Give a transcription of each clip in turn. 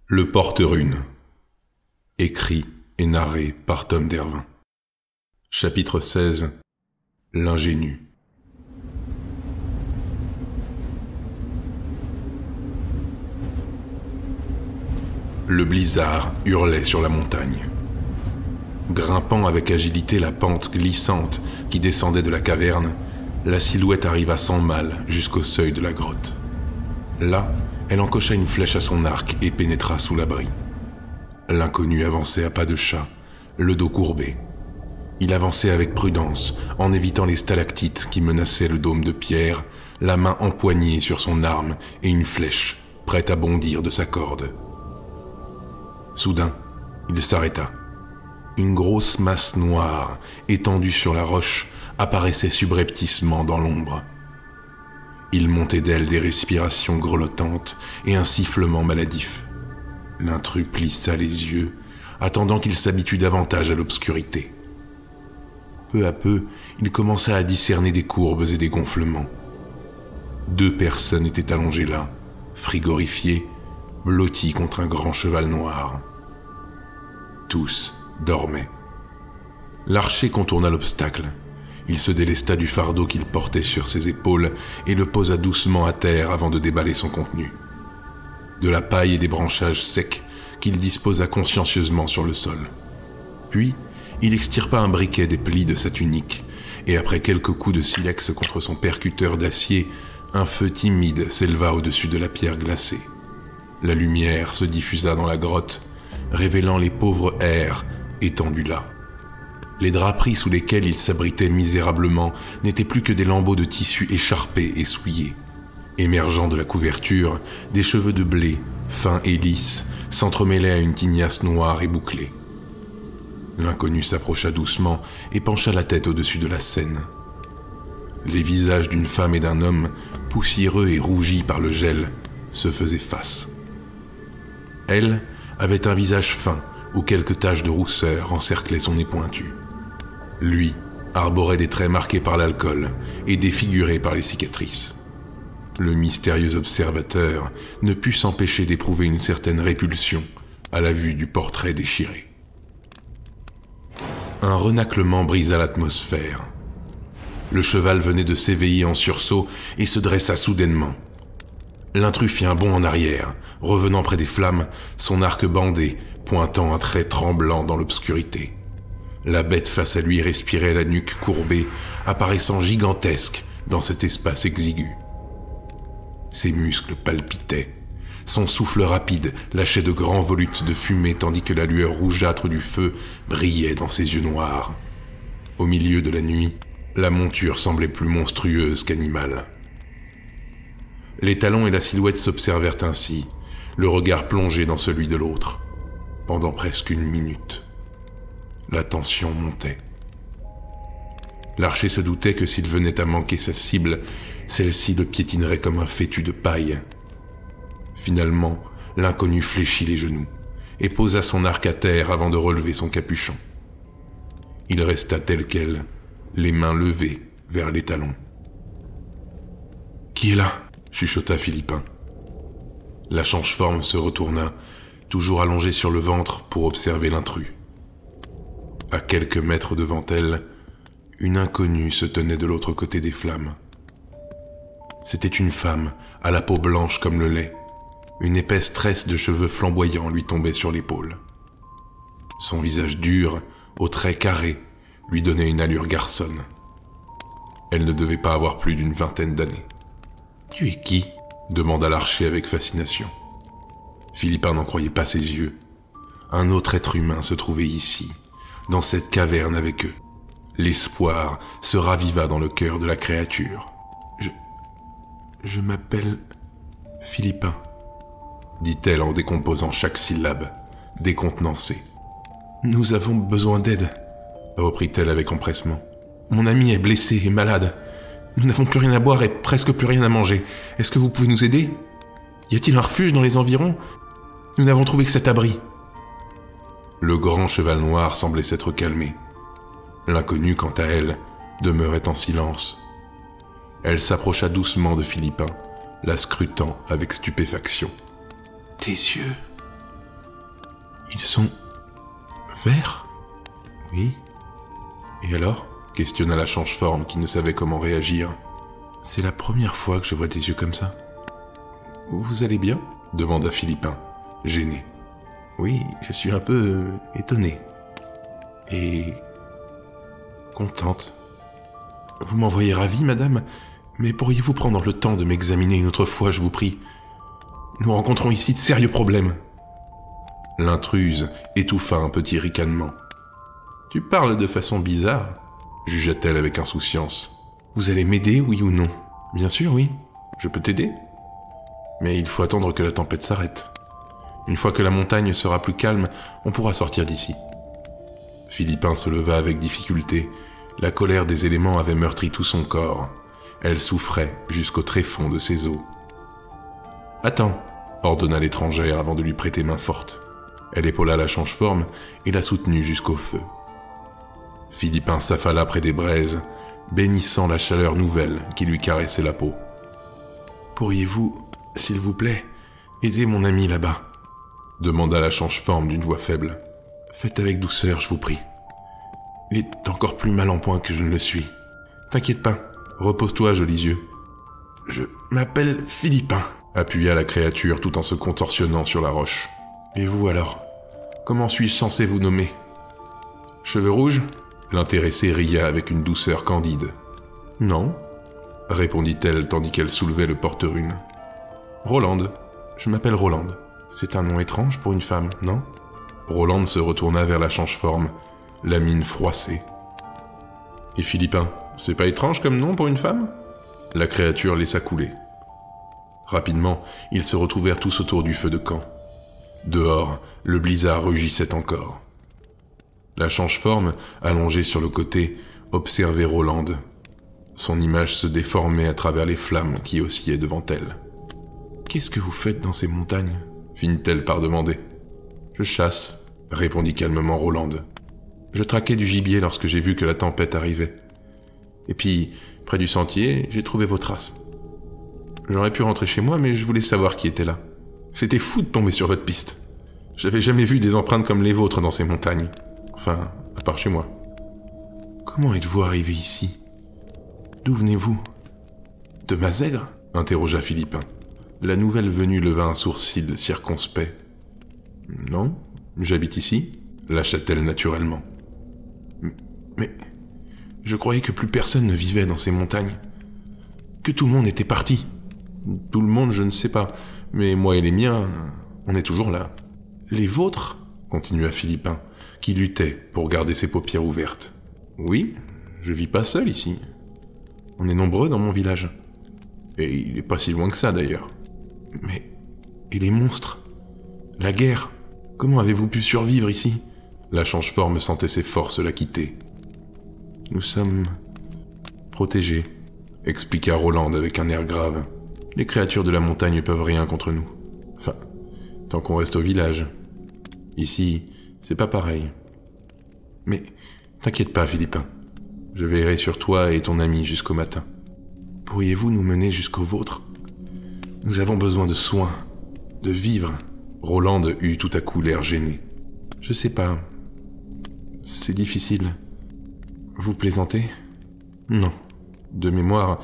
Le Porte-Rune. Écrit et narré par Tom Dervin. Chapitre 16. L'ingénu. Le blizzard hurlait sur la montagne. Grimpant avec agilité la pente glissante qui descendait de la caverne, la silhouette arriva sans mal jusqu'au seuil de la grotte. Là, elle encocha une flèche à son arc et pénétra sous l'abri. L'inconnu avançait à pas de chat, le dos courbé. Il avançait avec prudence, en évitant les stalactites qui menaçaient le dôme de pierre, la main empoignée sur son arme et une flèche, prête à bondir de sa corde. Soudain, il s'arrêta. Une grosse masse noire, étendue sur la roche, apparaissait subrepticement dans l'ombre. Il montait d'elle des respirations grelottantes et un sifflement maladif. L'intrus plissa les yeux, attendant qu'il s'habitue davantage à l'obscurité. Peu à peu, il commença à discerner des courbes et des gonflements. 2 personnes étaient allongées là, frigorifiées, blotties contre un grand cheval noir. Tous dormaient. L'archer contourna l'obstacle. Il se délesta du fardeau qu'il portait sur ses épaules et le posa doucement à terre avant de déballer son contenu. De la paille et des branchages secs qu'il disposa consciencieusement sur le sol. Puis, il extirpa un briquet des plis de sa tunique, et après quelques coups de silex contre son percuteur d'acier, un feu timide s'éleva au-dessus de la pierre glacée. La lumière se diffusa dans la grotte, révélant les pauvres airs étendus là. Les draperies sous lesquelles il s'abritait misérablement n'étaient plus que des lambeaux de tissu écharpés et souillés. Émergeant de la couverture, des cheveux de blé, fins et lisses, s'entremêlaient à une tignasse noire et bouclée. L'inconnu s'approcha doucement et pencha la tête au-dessus de la scène. Les visages d'une femme et d'un homme, poussiéreux et rougis par le gel, se faisaient face. Elle avait un visage fin où quelques taches de rousseur encerclaient son nez pointu. Lui arborait des traits marqués par l'alcool et défigurés par les cicatrices. Le mystérieux observateur ne put s'empêcher d'éprouver une certaine répulsion à la vue du portrait déchiré. Un renaclement brisa l'atmosphère. Le cheval venait de s'éveiller en sursaut et se dressa soudainement. L'intrus fit un bond en arrière, revenant près des flammes, son arc bandé, pointant un trait tremblant dans l'obscurité. La bête face à lui respirait la nuque courbée, apparaissant gigantesque dans cet espace exigu. Ses muscles palpitaient. Son souffle rapide lâchait de grands volutes de fumée tandis que la lueur rougeâtre du feu brillait dans ses yeux noirs. Au milieu de la nuit, la monture semblait plus monstrueuse qu'animale. Les talons et la silhouette s'observèrent ainsi, le regard plongé dans celui de l'autre, pendant presque 1 minute. La tension montait. L'archer se doutait que s'il venait à manquer sa cible, celle-ci le piétinerait comme un fétu de paille. Finalement, l'inconnu fléchit les genoux et posa son arc à terre avant de relever son capuchon. Il resta tel quel, les mains levées vers les talons. « Qui est là ?» chuchota Philippin. La change-forme se retourna, toujours allongée sur le ventre pour observer l'intrus. À quelques mètres devant elle, une inconnue se tenait de l'autre côté des flammes. C'était une femme, à la peau blanche comme le lait. Une épaisse tresse de cheveux flamboyants lui tombait sur l'épaule. Son visage dur, aux traits carrés, lui donnait une allure garçonne. Elle ne devait pas avoir plus d'une 20aine d'années. « Tu es qui ?» demanda l'archer avec fascination. Philippin n'en croyait pas ses yeux. Un autre être humain se trouvait ici, dans cette caverne avec eux. L'espoir se raviva dans le cœur de la créature. Je m'appelle Philippin, dit-elle en décomposant chaque syllabe, décontenancée. Nous avons besoin d'aide, reprit-elle avec empressement. Mon ami est blessé et malade. Nous n'avons plus rien à boire et presque plus rien à manger. Est-ce que vous pouvez nous aider ? Y a-t-il un refuge dans les environs ? Nous n'avons trouvé que cet abri. Le grand cheval noir semblait s'être calmé. L'inconnu, quant à elle, demeurait en silence. Elle s'approcha doucement de Philippin, la scrutant avec stupéfaction. « Tes yeux, Ils sont... verts? Oui. Et alors? Questionna la change-forme qui ne savait comment réagir. C'est la première fois que je vois des yeux comme ça. Vous allez bien? Demanda Philippin, gêné. Oui, je suis un peu étonné. Et... contente. Vous m'envoyez ravie, madame, mais pourriez-vous prendre le temps de m'examiner une autre fois, je vous prie? Nous rencontrons ici de sérieux problèmes. L'intruse étouffa un petit ricanement. Tu parles de façon bizarre, jugea-t-elle avec insouciance. Vous allez m'aider, oui ou non? Bien sûr, oui. Je peux t'aider? Mais il faut attendre que la tempête s'arrête. Une fois que la montagne sera plus calme, on pourra sortir d'ici. Philippin se leva avec difficulté. La colère des éléments avait meurtri tout son corps. Elle souffrait jusqu'au tréfonds de ses os. « Attends !» ordonna l'étrangère avant de lui prêter main forte. Elle épaula la change-forme et la soutenut jusqu'au feu. Philippin s'affala près des braises, bénissant la chaleur nouvelle qui lui caressait la peau. « Pourriez-vous, s'il vous plaît, aider mon ami là-bas ?» demanda la change-forme d'une voix faible. « Faites avec douceur, je vous prie. Il est encore plus mal en point que je ne le suis. T'inquiète pas, repose-toi, jolis yeux. »« Je m'appelle Philippin », appuya la créature tout en se contorsionnant sur la roche. « Et vous alors? Comment suis-je censé vous nommer? » « Cheveux rouges ?» L'intéressée ria avec une douceur candide. « Non, » répondit-elle tandis qu'elle soulevait le porte-rune. « Rolande. Je m'appelle Rolande. C'est un nom étrange pour une femme, non ?» Rolande se retourna vers la change-forme, la mine froissée. « Et Philippin, c'est pas étrange comme nom pour une femme ?» La créature laissa couler. Rapidement, ils se retrouvèrent tous autour du feu de camp. Dehors, le blizzard rugissait encore. La change-forme, allongée sur le côté, observait Rolande. Son image se déformait à travers les flammes qui oscillaient devant elle. « Qu'est-ce que vous faites dans ces montagnes ?» finit-elle par demander. « Je chasse », répondit calmement Rolande. « Je traquais du gibier lorsque j'ai vu que la tempête arrivait. Et puis, près du sentier, j'ai trouvé vos traces. J'aurais pu rentrer chez moi, mais je voulais savoir qui était là. C'était fou de tomber sur votre piste. J'avais jamais vu des empreintes comme les vôtres dans ces montagnes. Enfin, à part chez moi. Comment êtes-vous arrivé ici? D'où venez-vous? De Mazègre? Interrogea Philippin. La nouvelle venue leva un sourcil circonspect. Non, j'habite ici, lâcha-t-elle naturellement. Mais je croyais que plus personne ne vivait dans ces montagnes. Que tout le monde était parti. Tout le monde, je ne sais pas, mais moi et les miens, on est toujours là. Les vôtres? Continua Philippin, qui luttait pour garder ses paupières ouvertes. Oui, je vis pas seul ici. On est nombreux dans mon village. Et il est pas si loin que ça d'ailleurs. Mais... et les monstres? La guerre? Comment avez-vous pu survivre ici? La change-forme sentait ses forces la quitter. Nous sommes... protégés, expliqua Rolande avec un air grave. Les créatures de la montagne peuvent rien contre nous. Enfin, tant qu'on reste au village. Ici, c'est pas pareil. Mais t'inquiète pas, Philippin. Je veillerai sur toi et ton ami jusqu'au matin. Pourriez-vous nous mener jusqu'au vôtre? Nous avons besoin de soins, de vivre. Rolande eut tout à coup l'air gêné. Je sais pas. C'est difficile. Vous plaisantez? Non. De mémoire,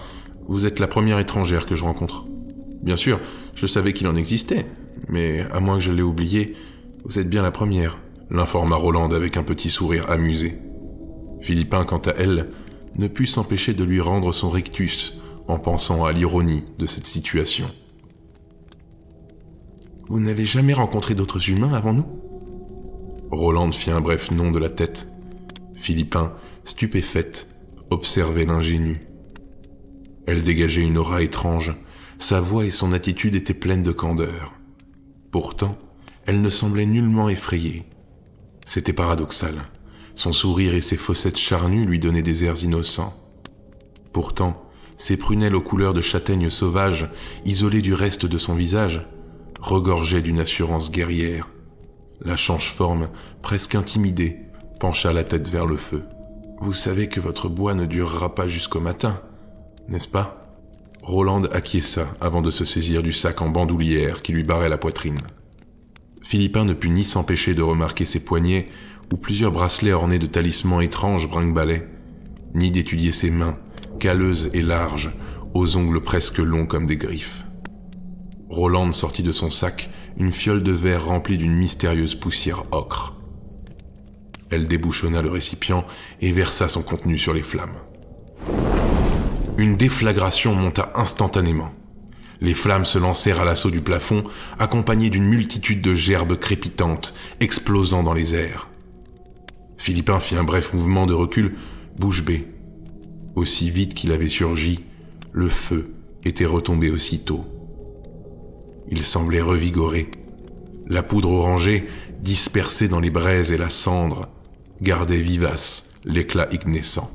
vous êtes la première étrangère que je rencontre. Bien sûr, je savais qu'il en existait, mais à moins que je l'ai oublié, vous êtes bien la première, l'informa Rolande avec un petit sourire amusé. Philippin, quant à elle, ne put s'empêcher de lui rendre son rictus en pensant à l'ironie de cette situation. Vous n'avez jamais rencontré d'autres humains avant nous? Rolande fit un bref non de la tête. Philippin, stupéfaite, observait l'ingénue. Elle dégageait une aura étrange, sa voix et son attitude étaient pleines de candeur. Pourtant, elle ne semblait nullement effrayée. C'était paradoxal. Son sourire et ses fossettes charnues lui donnaient des airs innocents. Pourtant, ses prunelles aux couleurs de châtaigne sauvage, isolées du reste de son visage, regorgeaient d'une assurance guerrière. La change-forme, presque intimidée, pencha la tête vers le feu. « Vous savez que votre bois ne durera pas jusqu'au matin, n'est-ce pas ?» Rolande acquiesça avant de se saisir du sac en bandoulière qui lui barrait la poitrine. Philippin ne put ni s'empêcher de remarquer ses poignets, où plusieurs bracelets ornés de talismans étranges brinque-ballaient, ni d'étudier ses mains, calleuses et larges, aux ongles presque longs comme des griffes. Rolande sortit de son sac une fiole de verre remplie d'une mystérieuse poussière ocre. Elle débouchonna le récipient et versa son contenu sur les flammes. Une déflagration monta instantanément. Les flammes se lancèrent à l'assaut du plafond, accompagnées d'une multitude de gerbes crépitantes, explosant dans les airs. Philippin fit un bref mouvement de recul, bouche bée. Aussi vite qu'il avait surgi, le feu était retombé aussitôt. Il semblait revigoré. La poudre orangée, dispersée dans les braises et la cendre, gardait vivace l'éclat ignescent.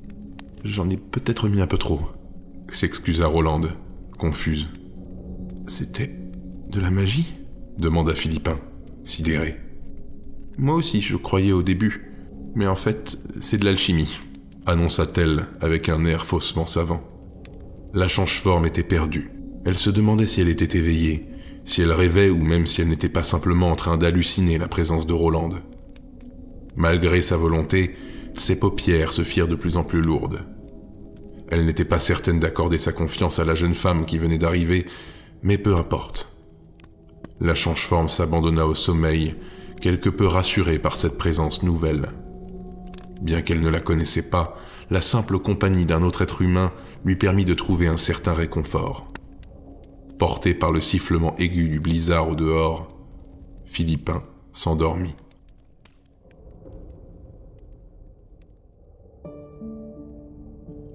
« J'en ai peut-être mis un peu trop », s'excusa Rolande, confuse. « C'était de la magie ?» demanda Philippin, sidéré. « Moi aussi, je croyais au début, mais en fait, c'est de l'alchimie, » annonça-t-elle avec un air faussement savant. La change-forme était perdue. Elle se demandait si elle était éveillée, si elle rêvait ou même si elle n'était pas simplement en train d'halluciner la présence de Rolande. Malgré sa volonté, ses paupières se firent de plus en plus lourdes. Elle n'était pas certaine d'accorder sa confiance à la jeune femme qui venait d'arriver, mais peu importe. La change-forme s'abandonna au sommeil, quelque peu rassurée par cette présence nouvelle. Bien qu'elle ne la connaissait pas, la simple compagnie d'un autre être humain lui permit de trouver un certain réconfort. Porté par le sifflement aigu du blizzard au dehors, Philippin s'endormit.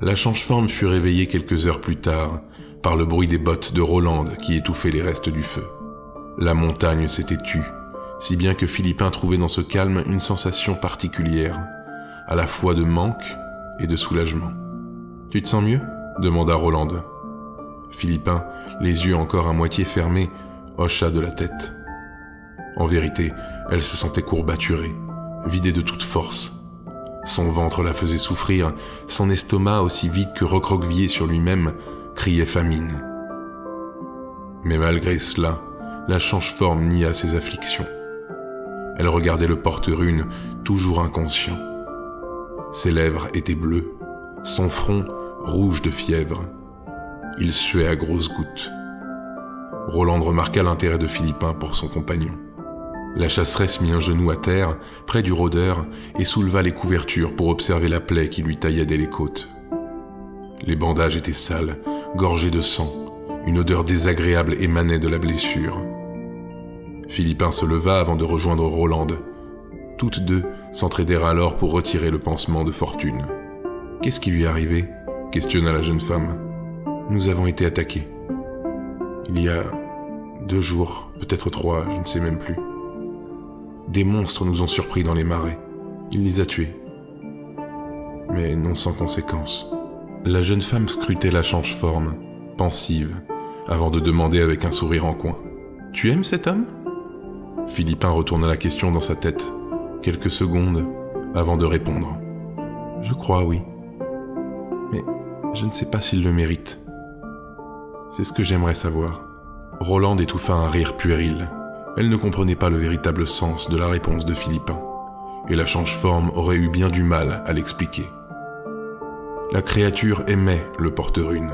La change-forme fut réveillée quelques heures plus tard par le bruit des bottes de Rolande qui étouffaient les restes du feu. La montagne s'était tue, si bien que Philippin trouvait dans ce calme une sensation particulière, à la fois de manque et de soulagement. « Tu te sens mieux ?» demanda Rolande. Philippin, les yeux encore à moitié fermés, hocha de la tête. En vérité, elle se sentait courbaturée, vidée de toute force. Son ventre la faisait souffrir, son estomac, aussi vide que recroquevillé sur lui-même, criait famine. Mais malgré cela, la change-forme nia ses afflictions. Elle regardait le porte-rune, toujours inconscient. Ses lèvres étaient bleues, son front rouge de fièvre. Il suait à grosses gouttes. Rolande remarqua l'intérêt de Philippin pour son compagnon. La chasseresse mit un genou à terre, près du rôdeur, et souleva les couvertures pour observer la plaie qui lui tailladait les côtes. Les bandages étaient sales, gorgés de sang. Une odeur désagréable émanait de la blessure. Philippin se leva avant de rejoindre Rolande. Toutes deux s'entraidèrent alors pour retirer le pansement de Fortune. « Qu'est-ce qui lui est arrivé ?» questionna la jeune femme. « Nous avons été attaqués. Il y a 2 jours, peut-être 3, je ne sais même plus. Des monstres nous ont surpris dans les marais. Il les a tués. Mais non sans conséquence. » La jeune femme scrutait la change-forme, pensive, avant de demander avec un sourire en coin. « Tu aimes cet homme ?» Philippin retourna la question dans sa tête, quelques secondes, avant de répondre. « Je crois, oui. Mais je ne sais pas s'il le mérite. C'est ce que j'aimerais savoir. » Rolande étouffa un rire puéril. Elle ne comprenait pas le véritable sens de la réponse de Philippin, et la change-forme aurait eu bien du mal à l'expliquer. La créature aimait le porte-rune,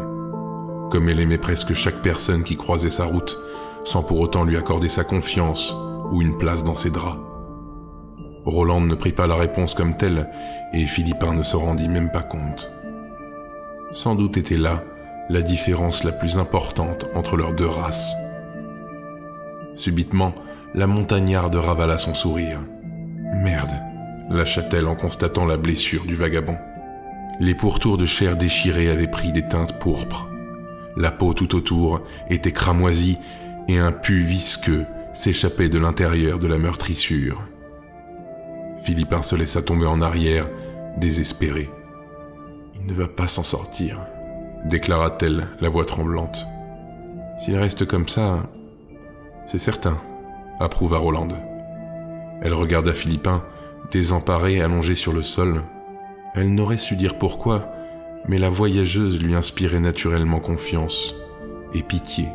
comme elle aimait presque chaque personne qui croisait sa route, sans pour autant lui accorder sa confiance ou une place dans ses draps. Rolande ne prit pas la réponse comme telle, et Philippin ne se rendit même pas compte. Sans doute était là la différence la plus importante entre leurs 2 races. Subitement, la montagnarde ravala son sourire. « Merde !» lâcha-t-elle en constatant la blessure du vagabond. Les pourtours de chair déchirée avaient pris des teintes pourpres. La peau tout autour était cramoisie et un pus visqueux s'échappait de l'intérieur de la meurtrissure. Philippin se laissa tomber en arrière, désespéré. « Il ne va pas s'en sortir », déclara-t-elle, la voix tremblante. « S'il reste comme ça, c'est certain », approuva Rolande. Elle regarda Philippin, désemparé, allongé sur le sol. Elle n'aurait su dire pourquoi, mais la voyageuse lui inspirait naturellement confiance et pitié.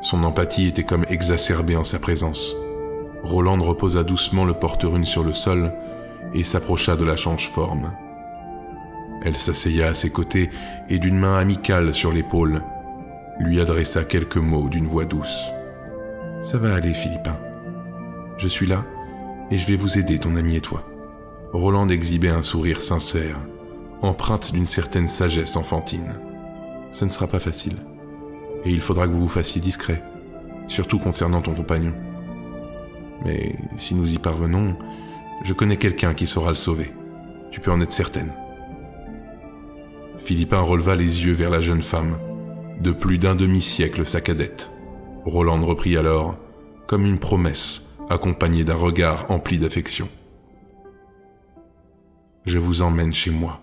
Son empathie était comme exacerbée en sa présence. Rolande reposa doucement le porte-rune sur le sol et s'approcha de la change-forme. Elle s'asseya à ses côtés et d'une main amicale sur l'épaule, lui adressa quelques mots d'une voix douce. « Ça va aller, Philippin. Je suis là et je vais vous aider, ton ami et toi. » Rolande exhibait un sourire sincère, empreinte d'une certaine sagesse enfantine. « Ce ne sera pas facile. Et il faudra que vous vous fassiez discret, surtout concernant ton compagnon. Mais si nous y parvenons, je connais quelqu'un qui saura le sauver. Tu peux en être certaine. » Philippin releva les yeux vers la jeune femme, de plus d'un demi-siècle sa cadette. Rolande reprit alors, comme une promesse, accompagnée d'un regard empli d'affection. « Je vous emmène chez moi.